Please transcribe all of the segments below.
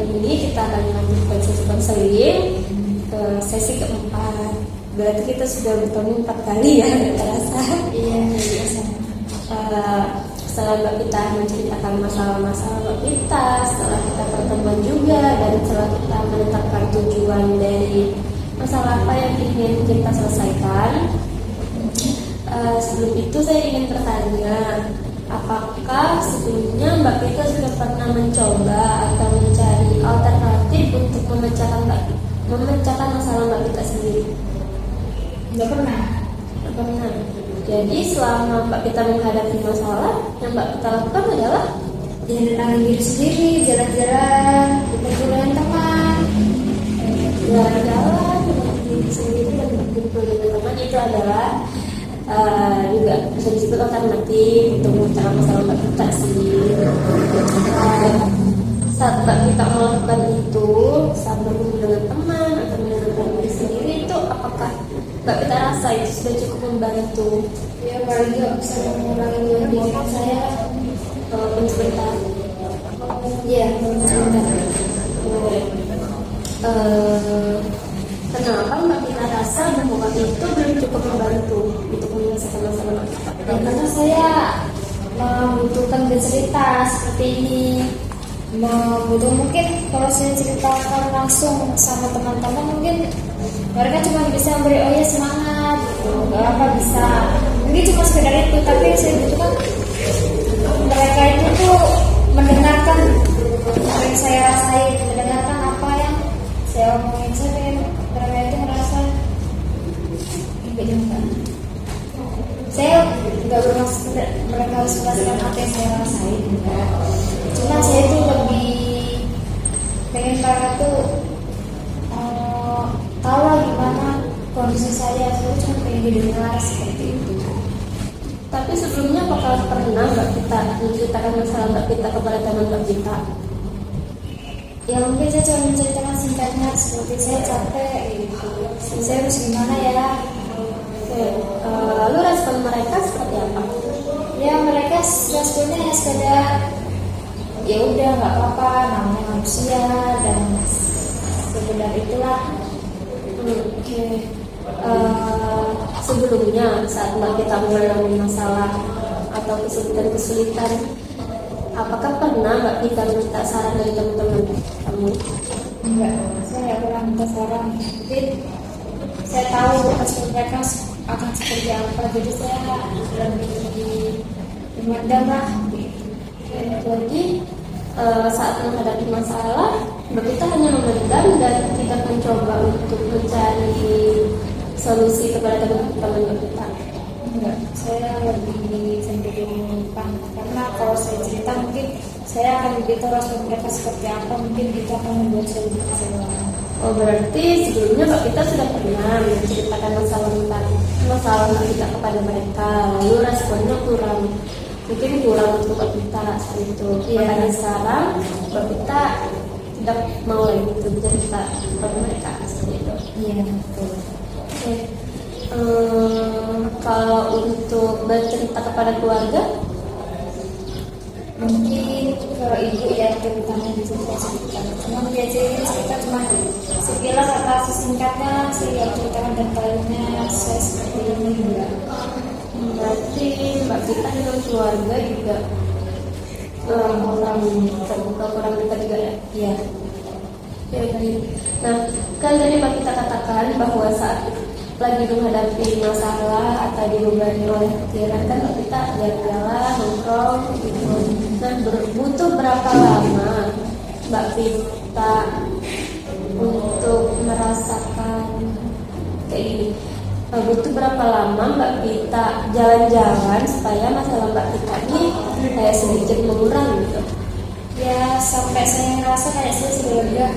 ini kita akan melanjutkan sesi konseling ke sesi keempat. Berarti kita sudah bertemu 4 kali ya, nggak terasa. Iya, biasa. Setelah Mbak Pita menceritakan masalah-masalah Mbak Pita, setelah kita pertemuan juga, dan setelah kita menetapkan tujuan dari masalah apa yang ingin kita selesaikan, sebelum itu saya ingin bertanya, apakah sebelumnya Mbak Pita sudah pernah mencoba atau mencari alternatif untuk memecahkan masalah Mbak Pita sendiri? Nggak pernah. Nggak pernah. Jadi selama Mbak Pita menghadapi masalah, yang Mbak Pita lakukan adalah Nenangin diri sendiri, jalan-jalan, berkumpul dengan teman, jalan-jalan dengan diri sendiri dan berkumpul dengan teman. Itu adalah juga bisa disebut alternatif untuk memecahkan masalah Mbak Pita sih. Saat Mbak Pita melakukan itu, saat berkumpul dengan teman atau menenangkan diri sendiri, itu apakah Mbak Pita rasa itu sudah cukup membantu? ya paling nggak bisa mengurangi beban pikiran saya. Walaupun sebentar. Iya, sebentar. Kenapa Mbak Pita rasa bahwa itu belum cukup membantu untuk menyelesaikan masalah Mbak Pita? Ya, karena saya membutuhkan bercerita seperti ini. Mungkin kalau saya ceritakan langsung sama teman-teman, mungkin mereka cuma bisa memberi oh ya semangat gitu, nggak apa bisa mungkin cuma sekedar itu, tapi saya butuhkan mereka itu tuh mendengarkan apa yang saya rasain, mendengarkan apa yang saya omongin. Saya pengen mereka itu merasa begini. Saya nggak bermaksud mereka harus merasakan apa yang saya rasain, enggak. Cuma saya itu lebih pengen mereka tuh tahu lah gimana kondisi saya cuma pengen didengar seperti itu. Tapi sebelumnya apakah pernah Mbak Pita menceritakan masalah Mbak Pita kepada teman Mbak Pita? Ya mungkin saya cuma menceritakan singkatnya seperti saya capek gitu, saya harus gimana ya. Oke. Lalu respon mereka seperti apa? Ya mereka responnya ya sekedar ya udah nggak apa-apa, namanya manusia dan sekedar itulah. Oke. Sebelumnya saat Mbak Pita mengalami masalah atau kesulitan, apakah pernah Mbak Pita minta saran dari teman-teman kamu? Enggak, saya nggak pernah minta saran. Mungkin saya tahu respon mereka akan seperti apa, jadi saya lebih memandang lah. Jadi saat menghadapi masalah, Mbak Pita hanya memendam dan tidak mencoba untuk mencari solusi kepada teman-teman Mbak Pita. Enggak, saya lebih cenderung menyimpan, karena kalau saya cerita mungkin saya akan lebih tahu respon mereka seperti apa, mungkin itu akan membuat saya lebih kecewa. Oh, berarti sebelumnya Mbak Pita sudah pernah menceritakan masalah Mbak Pita kepada mereka, lalu responnya mungkin kurang untuk Mbak Pita saat itu. Makanya sekarang Mbak Pita tidak mau lagi itu cerita kepada mereka seperti itu. Iya, betul. Oke. Kalau untuk bercerita kepada keluarga, mungkin kalau ibu ya terutama cerita, cuma biasanya cerita cuma sekilas atau sesingkatnya saya ceritakan detailnya saya seperti ini juga. berarti Mbak Pita dengan keluarga juga kurang terbuka, kurang dekat juga ya? Iya. Ya, baik. Nah, kan tadi Mbak Pita katakan bahwa saat lagi menghadapi masalah atau dibebani oleh pikiran, kan Mbak Pita jalan-jalan, nongkrong gitu. Nah, butuh berapa lama Mbak Pita untuk merasakan kayak gini? Butuh berapa lama Mbak Pita jalan-jalan supaya masalah Mbak Pita ini kayak sedikit mengurang gitu? Ya sampai saya ngerasa kayak saya sudah lega.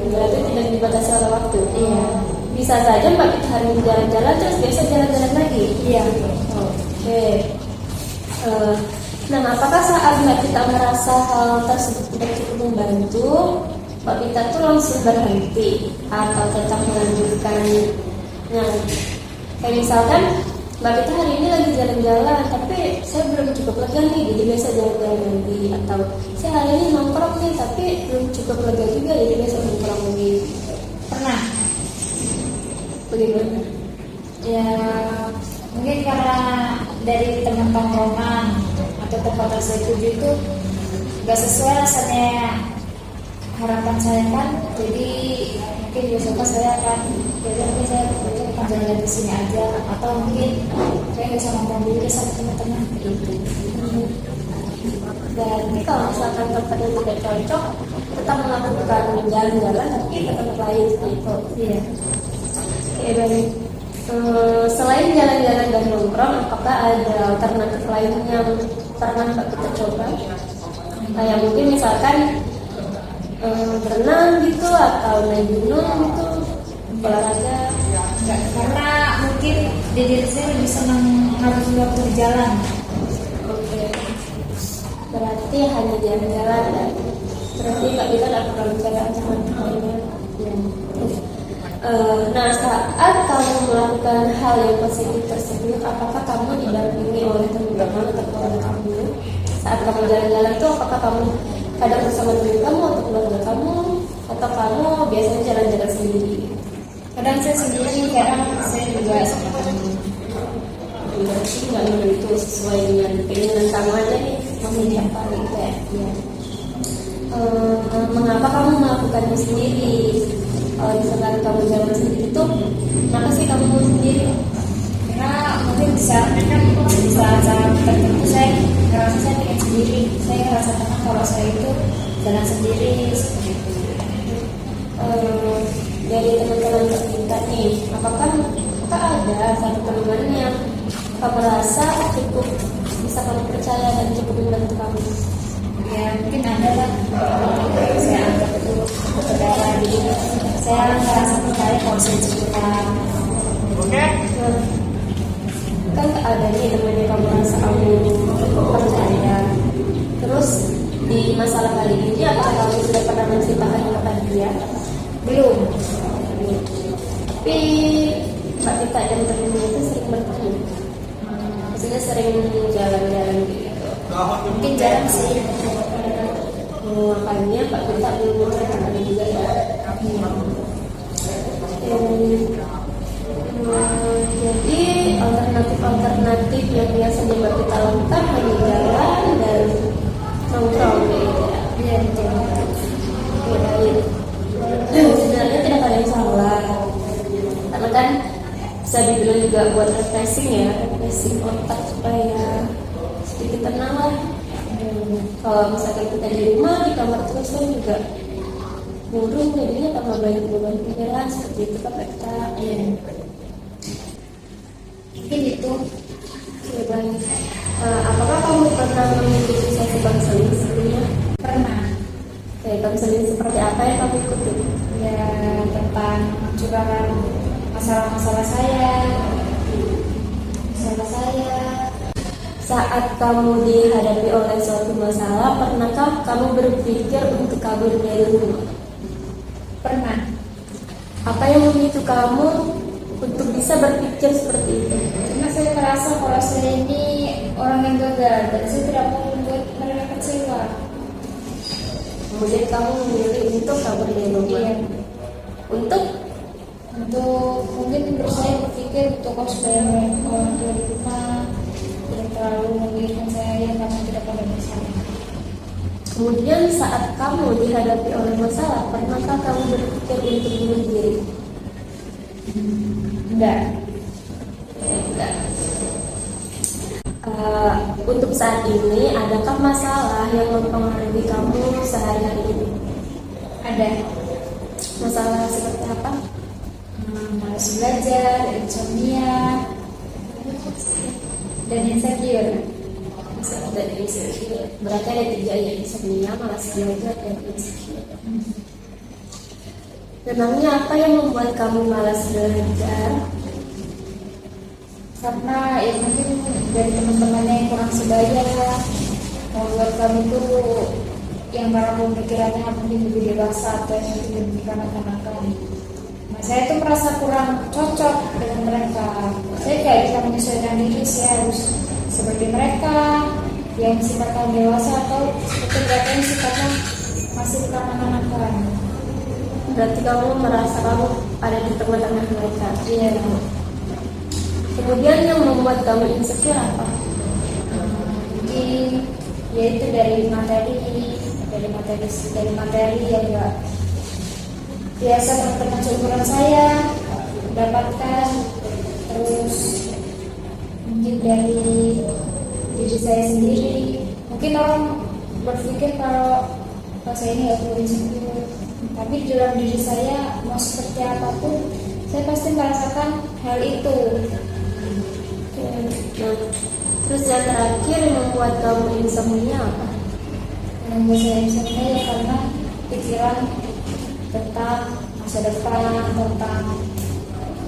Berarti tidak dibatasi oleh waktu. Iya. Bisa saja Mbak Pita hari ini jalan-jalan terus biasa jalan-jalan lagi. Iya. Oke. Nah, apakah saat Mbak Pita merasa hal tersebut tidak cukup membantu, Mbak Pita tuh langsung berhenti atau tetap melanjutkan? Nah, kayak misalkan Mbak kita hari ini lagi jalan-jalan, tapi saya belum cukup lega nih, jadi biasa jalan-jalan lagi. Atau saya hari ini nongkrong nih, tapi belum cukup lega juga, jadi biasa nongkrong lagi. Pernah? Bagaimana? Ya mungkin karena dari teman tongkrongan atau tempat yang saya tuju itu gak sesuai rasanya harapan saya kan, jadi mungkin besok saya akan jadi mungkin saya akan jalan di sini aja, atau mungkin saya bisa nongkrong dulu deh sama teman-teman gitu. Dan kalau misalkan tempat yang tidak cocok, tetap melakukan jalan-jalan tapi ke tempat lain seperti itu. Iya. Oke, baik. Selain jalan-jalan dan nongkrong, apakah ada alternatif lain yang pernah Mbak kita coba? Kayak mungkin misalkan berenang gitu, atau naik gunung gitu, olahraga. Enggak, karena mungkin di diri saya lebih senang ngabisin waktu di jalan. Oke, berarti hanya jalan-jalan dan berarti Mbak kita tidak pernah bicara sama temannya. Nah, saat kamu melakukan hal yang positif tersebut, apakah kamu didampingi oleh teman-teman atau keluarga kamu? Saat kamu jalan-jalan itu, apakah kamu kadang bersama teman kamu atau keluarga kamu, atau kamu biasanya jalan-jalan sendiri? Kadang saya sendiri, kadang saya juga sama teman. Berarti nggak menentu sesuai dengan keinginan kamu aja nih, memilih apa gitu ya? Mengapa kamu melakukannya sendiri? Kalau misalkan kamu jalan sendiri itu, kenapa sih kamu mau sendiri? Karena mungkin di saat tertentu saya ngerasa saya pengen sendiri. Saya ngerasa tenang kalau saya itu jalan sendiri seperti itu. Dari teman-teman kita nih, apakah ada satu teman yang kamu rasa cukup bisa kamu percaya dan cukup membantu kamu? Ya mungkin ada lah. Saya anggap itu saudara, jadi saya ngerasa percaya kalau saya cerita. Kan ada nih temannya kamu rasa kamu percaya. Terus di masalah kali ini, apakah kamu sudah pernah menceritakan kepada dia? Belum. Tapi Mbak Tita dan temannya itu sering bertemu. Maksudnya sering jalan-jalan gitu. Mungkin jarang sih. Makanya Mbak Tita belum menceritakan juga ya. Jadi alternatif yang biasanya Mbak Tita lakukan hanya jalan dan nongkrong gitu ya. Iya betul. Sebenarnya tidak ada yang salah, karena kan bisa dibilang juga buat refreshing ya, refreshing otak supaya sedikit tenang lah. Kalau misalkan kita di rumah di kamar terus kan juga murung, jadinya tambah banyak beban pikiran seperti itu kan kita. Mungkin itu. Ya, baik. Apakah kamu pernah mengikuti sesi konseling sebelumnya? Pernah. Konseling seperti apa yang kamu ikuti? Ya tentang curahkan masalah-masalah saya. Saat kamu dihadapi oleh suatu masalah, pernahkah kamu berpikir untuk kabur dari rumah? Pernah. Apa yang memicu kamu untuk bisa berpikir seperti itu? Karena saya merasa kalau saya ini orang yang gagal dan saya tidak mau membuat mereka kecewa. Kemudian kamu memilih untuk kabur dari rumah. Iya. Untuk mungkin saya berpikir untuk supaya orang tua di rumah tidak terlalu memikirkan saya yang kamu tidak pada masalah. kemudian saat kamu dihadapi oleh masalah, pernahkah kamu berpikir untuk bunuh diri? Enggak. Enggak. Untuk saat ini, adakah masalah yang mempengaruhi kamu sehari-hari ini? Ada. Masalah seperti apa? Malas belajar, insomnia, dan insecure. Masalah dari insecure. Berarti ada 3 ya, insomnia, malas belajar, dan insecure. Memangnya apa yang membuat kamu malas belajar? Karena ya mungkin dari teman-temannya yang kurang sebaya, membuat kami tuh yang para pemikirannya mungkin lebih dewasa atau yang mungkin lebih kanak-kanakan. Saya tuh merasa kurang cocok dengan mereka. Saya kayak bisa menyesuaikan diri, saya harus seperti mereka yang sifatnya dewasa atau seperti mereka yang sifatnya masih kekanak-kanakan. Berarti kamu merasa kamu ada di tengah-tengah mereka. Iya. Kemudian yang membuat kamu insecure apa? Mungkin yaitu dari materi yang enggak biasa teman-teman seumuran saya dapatkan, terus mungkin dari diri saya sendiri. Mungkin orang berpikir kalau saya ini nggak perlu insecure, tapi di dalam diri saya mau seperti apapun saya pasti merasakan hal itu. Nah, terus yang terakhir yang membuat kamu insomnia apa? Yang membuat saya insomnia ya karena pikiran tentang masa depan, tentang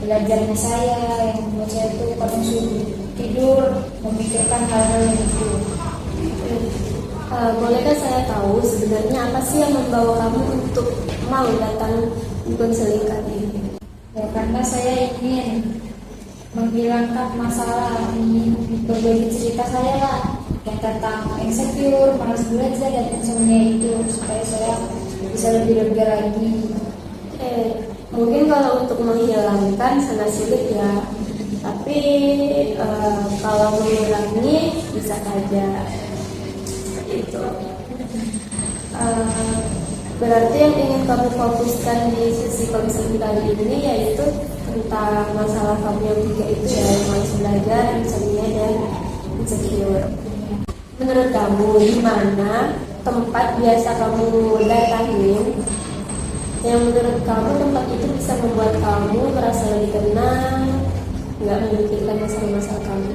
belajarnya saya, yang membuat saya itu kadang sulit tidur memikirkan hal-hal yang itu. Bolehkah saya tahu sebenarnya apa sih yang membawa kamu untuk mau datang di konseling kali ini? Ya, karena saya ingin menghilangkan masalah, ingin berbagi cerita saya lah yang tentang insecure, malas belajar dan insomnia itu, supaya saya bisa lebih lega lagi. Mungkin kalau untuk menghilangkan sangat sulit ya, tapi kalau mengurangi bisa saja. Itu berarti yang ingin kamu fokuskan di sesi konseling kali ini yaitu tentang masalah kamu yang tiga itu ya, malas belajar, insomnia dan insecure. Menurut kamu di mana tempat biasa kamu datangin yang menurut kamu tempat itu bisa membuat kamu merasa lebih tenang, nggak memikirkan masalah-masalah kamu?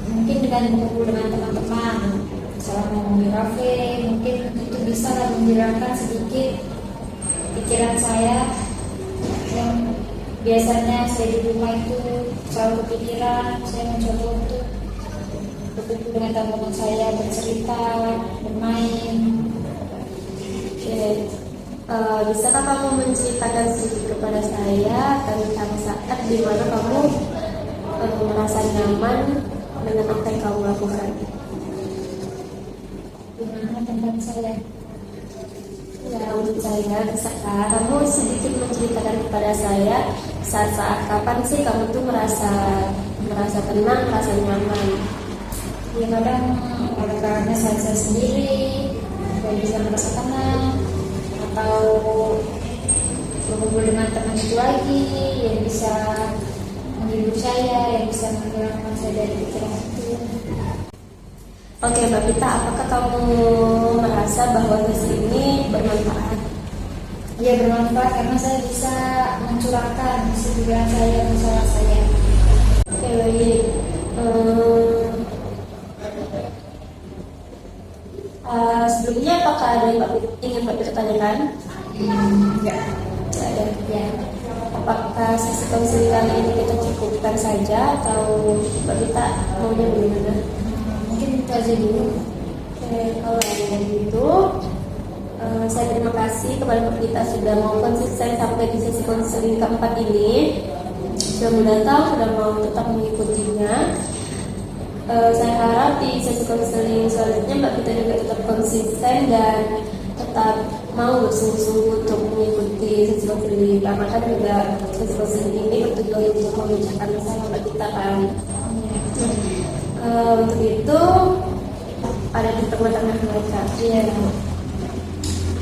Mungkin dengan berkumpul dengan teman-teman, misalnya ngomong di kafe, mungkin itu bisa menghilangkan sedikit pikiran saya yang biasanya saya di rumah itu selalu kepikiran. Saya mencoba untuk berkumpul dengan teman-teman saya, bercerita, bermain. Bisakah kamu menceritakan sedikit kepada saya tentang saat di mana kamu merasa nyaman dengan apa yang kamu lakukan? Gimana tentang saya? Ya, untuk saya, bisakah kamu sedikit menceritakan kepada saya saat-saat kapan sih kamu tuh merasa tenang, merasa nyaman? Ya kadang ada karena saya sendiri saya bisa merasa tenang, atau berkumpul dengan teman itu lagi yang bisa menghibur saya, yang bisa menghilangkan saya dari pikiran itu. Oke, Mbak Pita, apakah kamu merasa bahwa sesi ini bermanfaat? Ya bermanfaat karena saya bisa mencurahkan isi pikiran saya, masalah saya. Oke, baik. Sebelumnya apakah ada yang ingin Mbak Pita tanyakan? Enggak. Tidak ada. Ya. Apakah sesi konseling kali ini kita cukupkan saja atau Mbak Pita maunya bagaimana? Mungkin itu aja dulu. Oke, kalau ada gitu, saya terima kasih kepada Mbak Pita sudah mau konsisten sampai di sesi konseling keempat ini. Sudah datang, sudah mau tetap mengikutinya. Saya harap di sesi konseling selanjutnya Mbak Pita juga tetap konsisten dan tetap mau bersungguh-sungguh untuk mengikuti sesi konseling, karena kan juga sesi konseling ini bertujuan untuk memecahkan masalah Mbak Pita kan. Untuk itu ada di tengah-tengah mereka. Iya.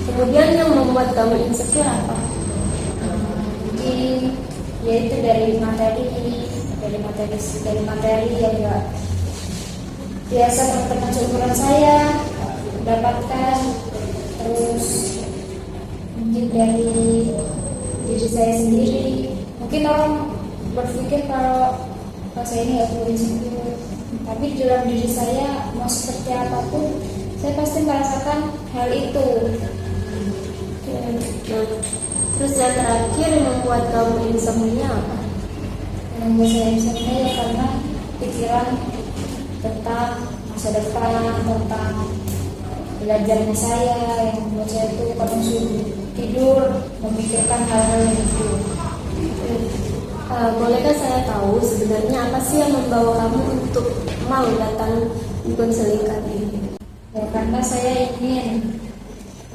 Kemudian yang membuat kamu insecure apa? Mungkin yaitu dari materi yang enggak biasa teman-teman seumuran saya dapatkan, terus mungkin dari diri saya sendiri. Mungkin orang berpikir kalau saya ini nggak perlu insecure, tapi di dalam diri saya mau seperti apapun saya pasti merasakan hal itu. Nah, terus yang terakhir yang membuat kamu insomnia apa? Yang membuat saya insomnia ya karena pikiran tentang masa depan, tentang belajarnya saya, yang membuat saya itu kadang sulit tidur memikirkan hal-hal yang itu. Bolehkah saya tahu sebenarnya apa sih yang membawa kamu untuk mau datang di konseling kali ini? Ya, karena saya ingin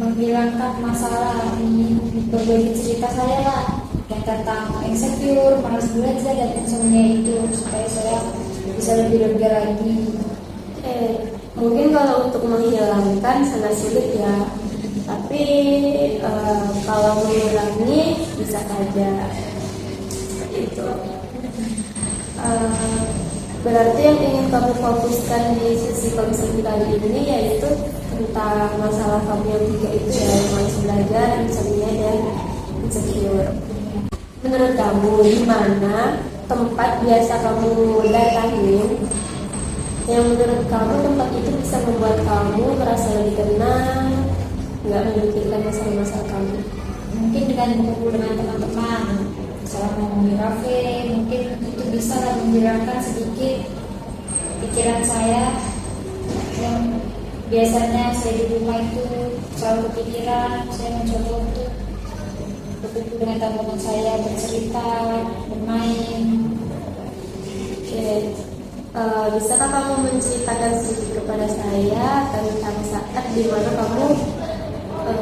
menghilangkan masalah, ingin berbagi cerita saya lah yang tentang insecure, malas belajar dan insomnia itu supaya saya bisa lebih lega lagi. Mungkin kalau untuk menghilangkan sangat sulit ya, tapi kalau mengurangi bisa saja seperti itu. Berarti yang ingin kamu fokuskan di sesi konseling kali ini yaitu tentang masalah kamu yang tiga itu ya, malas belajar, insomnia dan insecure. Menurut kamu di mana tempat biasa kamu datangin yang menurut kamu tempat itu bisa membuat kamu merasa lebih tenang, nggak memikirkan masalah-masalah kamu? Mungkin dengan berkumpul dengan teman-teman, misalnya mau di kafe, mungkin itu bisa lah menghilangkan sedikit pikiran saya yang biasanya saya di rumah itu selalu kepikiran. Saya mencoba untuk berkumpul dengan teman-teman saya, bercerita, bermain. Bisakah kamu menceritakan sedikit kepada saya tentang saat di mana kamu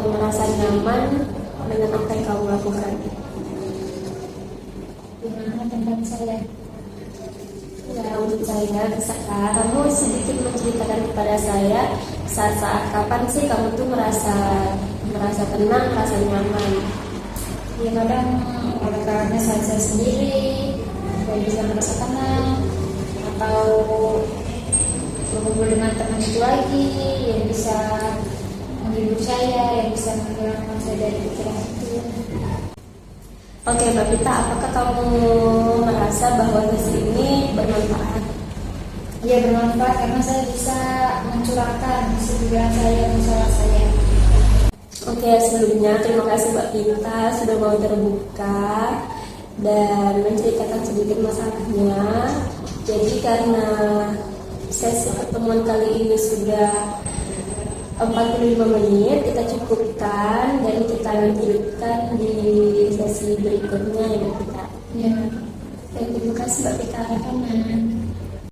merasa nyaman dengan apa yang kamu lakukan? Di mana tempat saya? Ya, untuk saya, bisakah kamu sedikit menceritakan kepada saya saat-saat kapan sih kamu tuh merasa tenang, merasa nyaman? Ya kadang oleh karena saya sendiri, saya bisa merasa tenang, atau berkumpul dengan teman itu lagi yang bisa menghibur saya, yang bisa menghilangkan saya dari pikiran itu. Oke, Mbak Pita, apakah kamu merasa bahwa sesi ini bermanfaat? Ya bermanfaat karena saya bisa mencurahkan pikiran saya, masalah saya. Oke, sebelumnya terima kasih Mbak Pita sudah mau terbuka dan menceritakan sedikit masalahnya. Jadi karena sesi pertemuan kali ini sudah 45 menit, kita cukupkan dan kita lanjutkan di sesi berikutnya ya Mbak Pita. Ya, Terima kasih Mbak Pita. karena